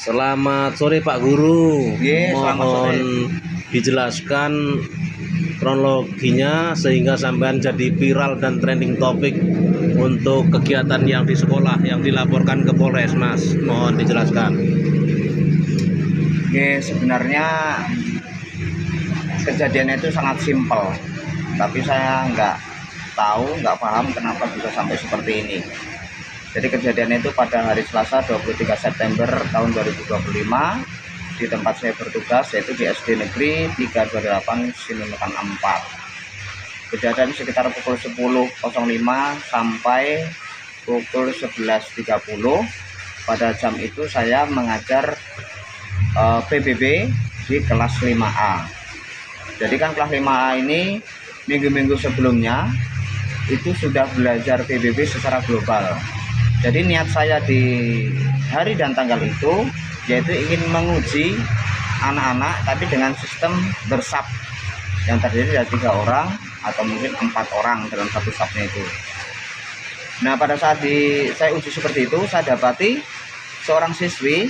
Selamat sore Pak Guru. Selamat sore. Mohon dijelaskan kronologinya sehingga sampean jadi viral dan trending topik untuk kegiatan yang di sekolah yang dilaporkan ke Polres, Mas. Mohon dijelaskan. Sebenarnya kejadian itu sangat simpel, tapi saya nggak paham kenapa bisa sampai seperti ini. Jadi kejadian itu pada hari Selasa 23 September tahun 2025 di tempat saya bertugas, yaitu di SD Negeri 328 Sinunukan 4. Kejadian sekitar pukul 10.05 sampai pukul 11.30. Pada jam itu saya mengajar PBB di kelas 5A. Jadi kan kelas 5A ini minggu-minggu sebelumnya itu sudah belajar PBB secara global. Jadi niat saya di hari dan tanggal itu yaitu ingin menguji anak-anak, tapi dengan sistem bersab yang terdiri dari 3 orang atau mungkin 4 orang dalam satu sabnya itu. Nah, pada saat saya uji seperti itu, saya dapati seorang siswi,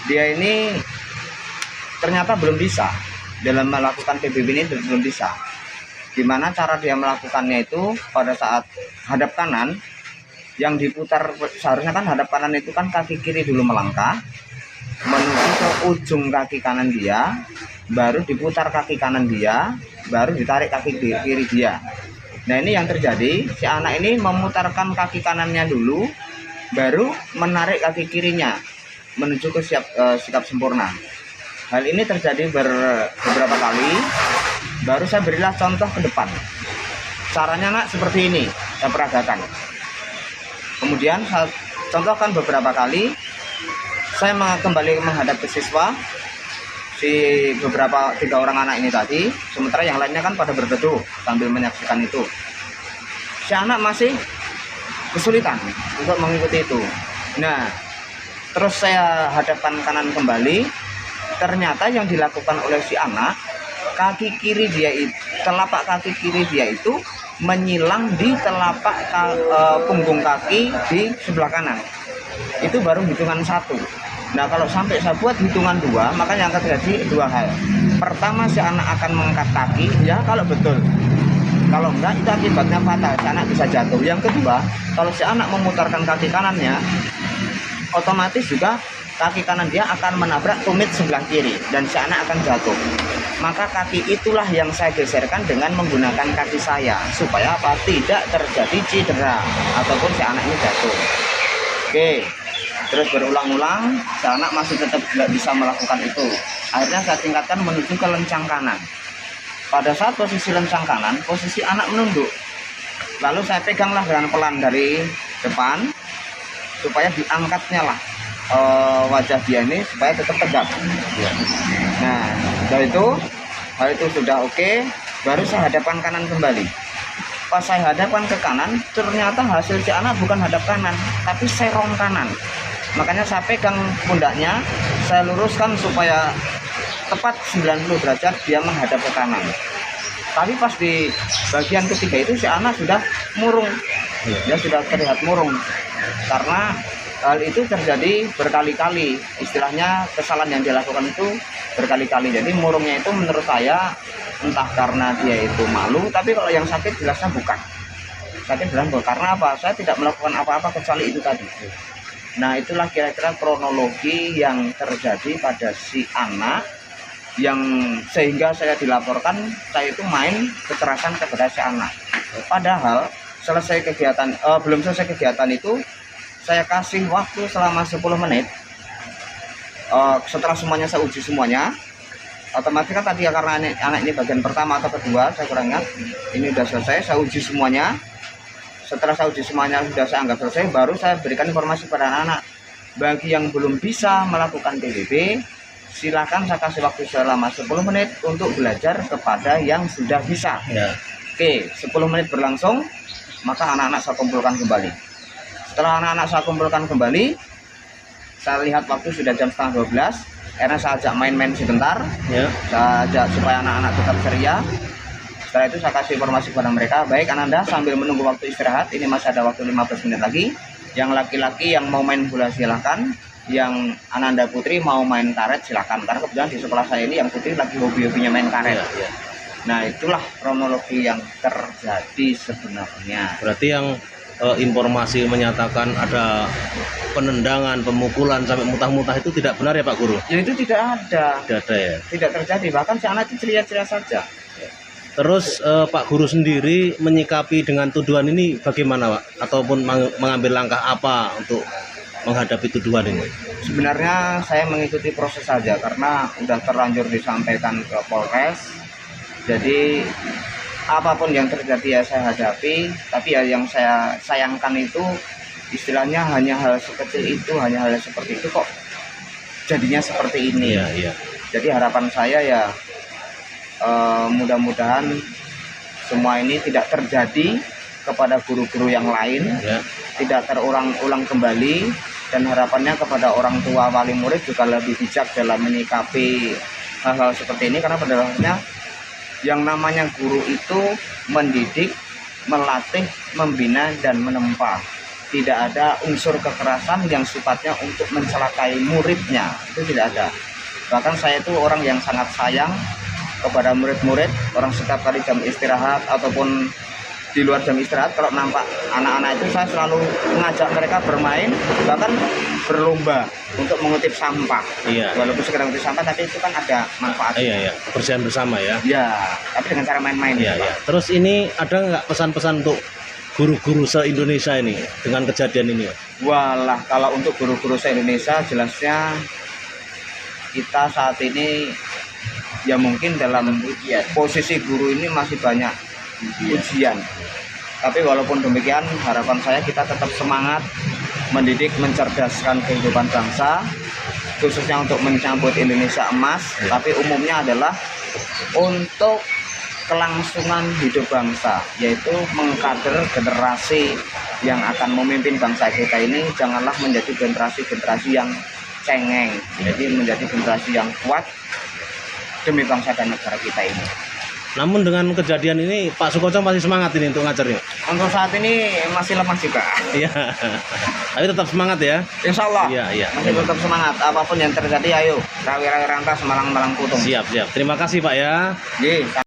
dia ini ternyata belum bisa dalam melakukan PBB ini, belum bisa. Gimana cara dia melakukannya itu pada saat hadap kanan yang diputar, seharusnya kan hadap kanan itu kan kaki kiri dulu melangkah menuju ke ujung kaki kanan dia, baru diputar kaki kanan dia, baru ditarik kaki kiri dia. Nah, ini yang terjadi, si anak ini memutarkan kaki kanannya dulu, baru menarik kaki kirinya menuju ke sikap sempurna. Hal ini terjadi beberapa kali, baru saya berilah contoh ke depan. Caranya nak seperti ini, saya peragakan. Kemudian saya contohkan beberapa kali, saya kembali menghadap ke siswa, si 3 orang anak ini tadi, sementara yang lainnya kan pada berteduh sambil menyaksikan itu. Si anak masih kesulitan untuk mengikuti itu. Nah, terus saya hadapkan kanan kembali, ternyata yang dilakukan oleh si anak, kaki kiri dia itu, telapak kaki kiri dia itu menyilang di telapak punggung kaki di sebelah kanan. Itu baru hitungan 1. Nah, kalau sampai saya buat hitungan 2, maka yang akan terjadi 2 hal. Pertama, si anak akan mengangkat kaki, ya kalau betul. Kalau enggak, itu akibatnya fatal, si anak bisa jatuh. Yang kedua, kalau si anak memutarkan kaki kanannya, otomatis juga kaki kanan dia akan menabrak tumit sebelah kiri dan si anak akan jatuh. Maka kaki itulah yang saya geserkan dengan menggunakan kaki saya supaya apa? Tidak terjadi cedera ataupun si anak ini jatuh. Oke, terus berulang-ulang, si anak masih tetap tidak bisa melakukan itu. Akhirnya saya tingkatkan menuju ke lencang kanan. Pada saat posisi lencang kanan, posisi anak menunduk. Lalu saya peganglah dengan pelan dari depan supaya diangkatnya lah wajah dia ini supaya tetap tegak. Nah, dari itu hal itu sudah oke, baru saya hadapkan kanan kembali. Pas saya hadapkan ke kanan, ternyata hasil si anak bukan hadap kanan, tapi serong kanan. Makanya saya pegang pundaknya, saya luruskan supaya tepat 90 derajat dia menghadap ke kanan. Tapi pas di bagian ketiga itu si anak sudah murung, dia sudah terlihat murung. Karena hal itu terjadi berkali-kali, istilahnya kesalahan yang dilakukan itu berkali-kali. Jadi murungnya itu menurut saya entah karena dia itu malu, tapi kalau yang sakit jelasnya bukan. Sakit jelas bukan. Karena apa? Saya tidak melakukan apa-apa kecuali itu tadi. Nah, itulah kira-kira kronologi yang terjadi pada si anak yang sehingga saya dilaporkan saya itu main kekerasan kepada si anak. Padahal selesai kegiatan, belum selesai kegiatan itu saya kasih waktu selama 10 menit. Setelah semuanya saya uji semuanya, otomatis kan tadi ya, karena anak ini bagian pertama atau kedua, saya kurang ingat. Ini sudah selesai, saya uji semuanya. Setelah saya uji semuanya sudah saya anggap selesai, baru saya berikan informasi pada anak-anak. Bagi yang belum bisa melakukan PBB, silakan saya kasih waktu selama 10 menit untuk belajar kepada yang sudah bisa. Ya. Oke, 10 menit berlangsung, maka anak-anak saya kumpulkan kembali. Setelah anak-anak saya kumpulkan kembali, saya lihat waktu sudah jam setengah 12, karena saya ajak main-main sebentar, ya. Saya ajak supaya anak-anak tetap ceria. Setelah itu saya kasih informasi kepada mereka, baik Ananda sambil menunggu waktu istirahat, ini masih ada waktu 15 menit lagi. Yang laki-laki yang mau main bola silahkan, yang Ananda Putri mau main karet silakan, karena kebetulan di sekolah saya ini yang putri lagi hobi-hobinya main karet. Iya. Nah itulah kronologi yang terjadi sebenarnya. Berarti yang informasi menyatakan ada penendangan, pemukulan sampai muntah-muntah itu tidak benar ya Pak Guru? Ya itu tidak ada. Tidak ada ya. Tidak terjadi, bahkan si anak itu ceria-ceria saja. Terus Pak Guru sendiri menyikapi dengan tuduhan ini bagaimana Pak? Ataupun mengambil langkah apa untuk menghadapi tuduhan ini? Sebenarnya saya mengikuti proses saja karena udah terlanjur disampaikan ke Polres. Jadi apapun yang terjadi ya saya hadapi, tapi ya yang saya sayangkan itu istilahnya hanya hal sekecil itu, hanya hal seperti itu kok jadinya seperti ini. Iya. Jadi harapan saya ya mudah-mudahan semua ini tidak terjadi kepada guru-guru yang lain, Ya. tidak terulang-ulang kembali, dan harapannya kepada orang tua wali murid juga lebih bijak dalam menyikapi hal-hal seperti ini, karena pada dasarnya yang namanya guru itu mendidik, melatih, membina, dan menempa. Tidak ada unsur kekerasan yang sifatnya untuk mencelakai muridnya, itu tidak ada. Bahkan saya itu orang yang sangat sayang kepada murid-murid, orang setiap kali jam istirahat ataupun di luar jam istirahat kalau nampak anak-anak itu saya selalu mengajak mereka bermain, bahkan berlomba untuk mengutip sampah. Iya. Walaupun sekedar mengutip sampah, tapi itu kan ada manfaatnya. Iya. Kebersihan bersama ya. Ya, tapi dengan cara main-main. Iya. gitu, Pak. Terus ini ada nggak pesan-pesan untuk guru-guru se-Indonesia ini dengan kejadian ini? Walah, kalau untuk guru-guru se-Indonesia jelasnya kita saat ini ya mungkin dalam posisi guru ini masih banyak ujian. Tapi walaupun demikian harapan saya kita tetap semangat mendidik, mencerdaskan kehidupan bangsa, khususnya untuk menyambut Indonesia emas. Tapi umumnya adalah untuk kelangsungan hidup bangsa, yaitu mengkader generasi yang akan memimpin bangsa kita ini. Janganlah menjadi generasi-generasi yang cengeng, jadi menjadi generasi yang kuat demi bangsa dan negara kita ini. Namun dengan kejadian ini Pak Sukoco masih semangat ini untuk ngajarnya? Untuk saat ini masih lemah juga. Iya. Tapi tetap semangat ya? Insya Allah. Iya. Masih tetap semangat. Apapun yang terjadi, ayo rawi-rawi rangka semalang-malang putung. Siap. Terima kasih Pak ya. Ye.